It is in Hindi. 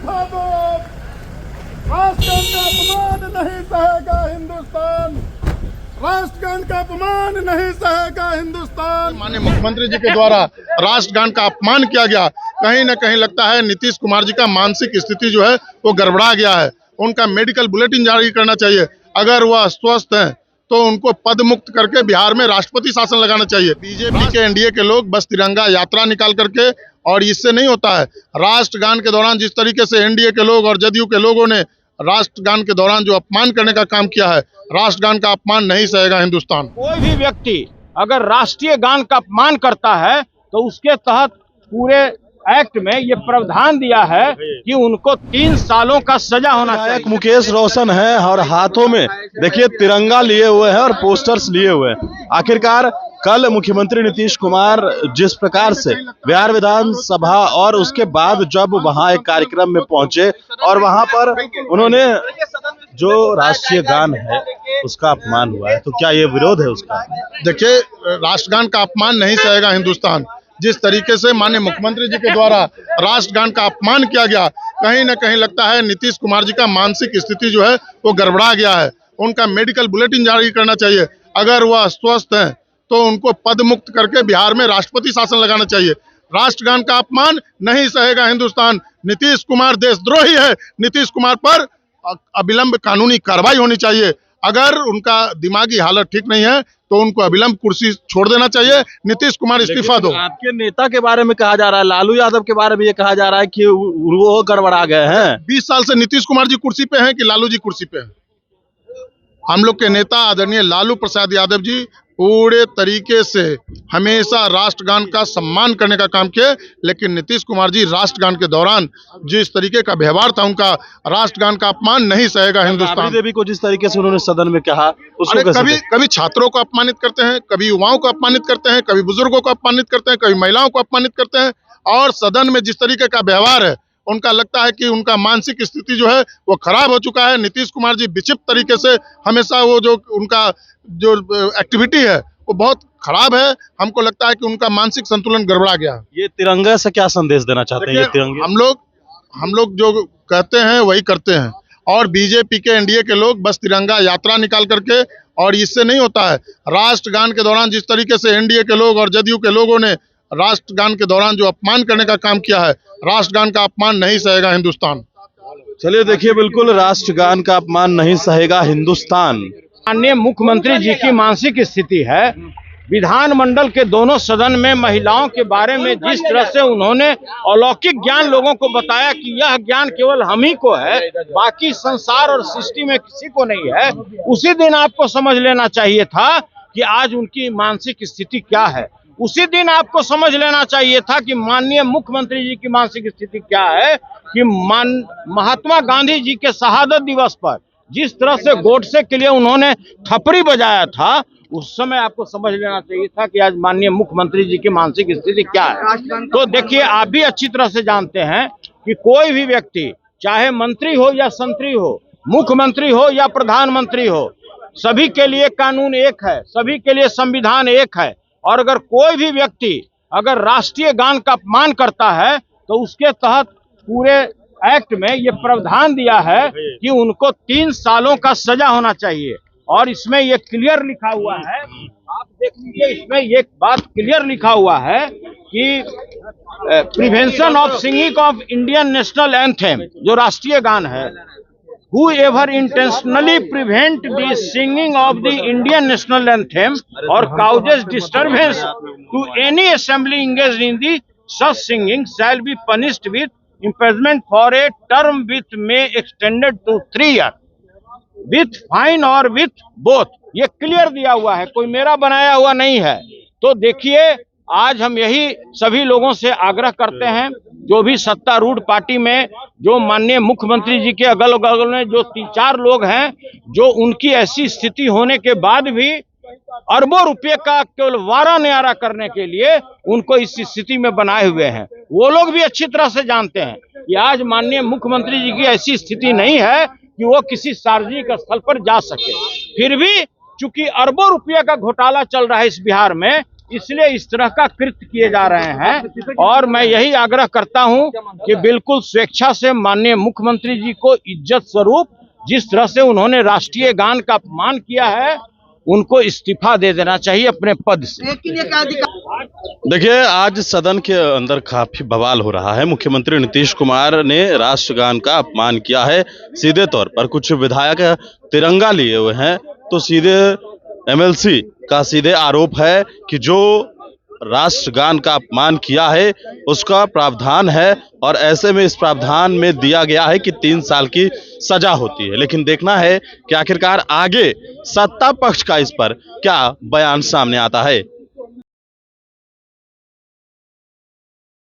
दिखा दो। राष्ट्रगान का अपमान नहीं सहेगा हिंदुस्तान, राष्ट्रगान का अपमान नहीं सहेगा हिंदुस्तान। माननीय मुख्यमंत्री जी के द्वारा राष्ट्रगान का अपमान किया गया। कहीं न कहीं लगता है नीतीश कुमार जी का मानसिक स्थिति जो है वो गड़बड़ा गया है। उनका मेडिकल बुलेटिन जारी करना चाहिए। अगर वह अस्वस्थ हैं तो उनको पद मुक्त करके बिहार में राष्ट्रपति शासन लगाना चाहिए। बीजेपी के एनडीए के लोग बस तिरंगा यात्रा निकाल करके, और इससे नहीं होता है। राष्ट्रगान के दौरान जिस तरीके से एनडीए के लोग और जदयू के लोगों ने राष्ट्रगान के दौरान जो अपमान करने का काम किया है, राष्ट्रगान का अपमान नहीं सहेगा हिंदुस्तान। कोई भी व्यक्ति अगर राष्ट्रीय गान का अपमान करता है तो उसके तहत पूरे एक्ट में ये प्रावधान दिया है कि उनको 3 सालों का सजा होना चाहिए। मुकेश रोशन है और हाथों में देखिए तिरंगा लिए हुए हैं और पोस्टर्स लिए हुए हैं। आखिरकार कल मुख्यमंत्री नीतीश कुमार जिस प्रकार से बिहार विधानसभा और उसके बाद जब वहां एक कार्यक्रम में पहुंचे और वहां पर उन्होंने जो राष्ट्रीय गान है उसका अपमान हुआ है, तो क्या ये विरोध है उसका? देखिए, राष्ट्रगान का अपमान नहीं सहेगा हिंदुस्तान। जिस तरीके से माननीय मुख्यमंत्री जी के द्वारा राष्ट्रगान का अपमान किया गया, कहीं न कहीं लगता है नीतीश कुमार जी का मानसिक स्थिति जो है वो गड़बड़ा गया है। उनका मेडिकल बुलेटिन जारी करना चाहिए। अगर वह अस्वस्थ हैं तो उनको पद मुक्त करके बिहार में राष्ट्रपति शासन लगाना चाहिए। राष्ट्रगान का अपमान नहीं सहेगा हिंदुस्तान। नीतीश कुमार देशद्रोही है। नीतीश कुमार पर अविलंब कानूनी कार्रवाई होनी चाहिए। अगर उनका दिमागी हालत ठीक नहीं है तो उनको अविलंब कुर्सी छोड़ देना चाहिए। नीतीश कुमार इस्तीफा दो। आपके नेता के बारे में कहा जा रहा है, लालू यादव के बारे में ये कहा जा रहा है कि वो गड़बड़ा गए हैं। 20 साल से नीतीश कुमार जी कुर्सी पे हैं कि लालू जी कुर्सी पे हैं? हम लोग के नेता आदरणीय लालू प्रसाद यादव जी पूरे तरीके से हमेशा राष्ट्रगान का सम्मान करने का काम किए, लेकिन नीतीश कुमार जी राष्ट्रगान के दौरान जिस तरीके का व्यवहार था उनका, राष्ट्रगान का अपमान नहीं सहेगा हिंदुस्तान। देवी को जिस तरीके से उन्होंने सदन में कहा, उसको कभी छात्रों को अपमानित करते हैं, कभी युवाओं को अपमानित करते हैं, कभी बुजुर्गों को अपमानित करते हैं, कभी महिलाओं को अपमानित करते हैं, और सदन में जिस तरीके का व्यवहार है उनका लगता है कि उनका मानसिक स्थिति जो है वो खराब हो चुका है। नीतीश कुमार जी विक्षिप्त तरीके से हमेशा वो जो उनका जो एक्टिविटी है वो बहुत खराब है। हमको लगता है कि उनका मानसिक संतुलन गड़बड़ा गया। ये तिरंगा से क्या संदेश देना चाहते हैं? ये तिरंगे हम लोग जो कहते हैं वही करते हैं, और बीजेपी के एनडीए के लोग बस तिरंगा यात्रा निकाल करके, और इससे नहीं होता है। राष्ट्रगान के दौरान जिस तरीके से एनडीए के लोग और जदयू के लोगों ने राष्ट्रगान के दौरान जो अपमान करने का काम किया है, राष्ट्रगान का अपमान नहीं सहेगा हिंदुस्तान। चलिए देखिए, बिल्कुल राष्ट्रगान का अपमान नहीं सहेगा हिंदुस्तान। माननीय मुख्यमंत्री जी की मानसिक स्थिति है। विधानमंडल के दोनों सदन में महिलाओं के बारे में जिस तरह से उन्होंने अलौकिक ज्ञान लोगों को बताया कि यह ज्ञान केवल हम ही को है, बाकी संसार और सृष्टि में किसी को नहीं है, उसी दिन आपको समझ लेना चाहिए था कि आज उनकी मानसिक स्थिति क्या है। उसी दिन आपको समझ लेना चाहिए था कि माननीय मुख्यमंत्री जी की मानसिक स्थिति क्या है, कि महात्मा गांधी जी के शहादत दिवस पर जिस तरह से गोडसे के लिए उन्होंने थपड़ी बजाया था, उस समय आपको समझ लेना चाहिए था कि आज माननीय मुख्यमंत्री जी की मानसिक स्थिति क्या है। तो देखिए, आप भी अच्छी तरह से जानते हैं कि कोई भी व्यक्ति, चाहे मंत्री हो या संतरी हो, मुख्यमंत्री हो या प्रधानमंत्री हो, सभी के लिए कानून एक है, सभी के लिए संविधान एक है। और अगर कोई भी व्यक्ति अगर राष्ट्रीय गान का अपमान करता है तो उसके तहत पूरे एक्ट में ये प्रावधान दिया है कि उनको 3 सालों का सजा होना चाहिए। और इसमें ये क्लियर लिखा हुआ है, आप देख लीजिए, इसमें ये बात क्लियर लिखा हुआ है कि prevention of singing of Indian national anthem, जो राष्ट्रीय गान है, whoever intentionally prevent the singing of the Indian national anthem or causes disturbance to any assembly engaged in the such singing shall be punished with imprisonment for a term which may extended to 3 years with fine or with both। ये क्लियर दिया हुआ है, कोई मेरा बनाया हुआ नहीं है। तो देखिए, आज हम यही सभी लोगों से आग्रह करते हैं, जो भी सत्तारूढ़ पार्टी में जो माननीय मुख्यमंत्री जी के अगल बगल में जो 3-4 लोग हैं, जो उनकी ऐसी स्थिति होने के बाद भी अरबों रुपए का केवल वारा न्यारा करने के लिए उनको इस स्थिति में बनाए हुए हैं, वो लोग भी अच्छी तरह से जानते हैं कि आज माननीय मुख्यमंत्री जी की ऐसी स्थिति नहीं है कि वो किसी सार्वजनिक स्थल पर जा सके। फिर भी चूंकि अरबों रुपये का घोटाला चल रहा है इस बिहार में, इसलिए इस तरह का कृत्य किए जा रहे हैं। और मैं यही आग्रह करता हूं कि बिल्कुल स्वेच्छा से माननीय मुख्यमंत्री जी को इज्जत स्वरूप जिस तरह से उन्होंने राष्ट्रीय गान का अपमान किया है, उनको इस्तीफा दे देना चाहिए अपने पद से। देखिए, आज सदन के अंदर काफी बवाल हो रहा है। मुख्यमंत्री नीतीश कुमार ने राष्ट्रगान का अपमान किया है। सीधे तौर पर कुछ विधायक तिरंगा लिए हुए हैं, तो सीधे एमएलसी का सीधे आरोप है कि जो राष्ट्रगान का अपमान किया है उसका प्रावधान है, और ऐसे में इस प्रावधान में दिया गया है कि 3 साल की सजा होती है। लेकिन देखना है कि आखिरकार आगे सत्ता पक्ष का इस पर क्या बयान सामने आता है।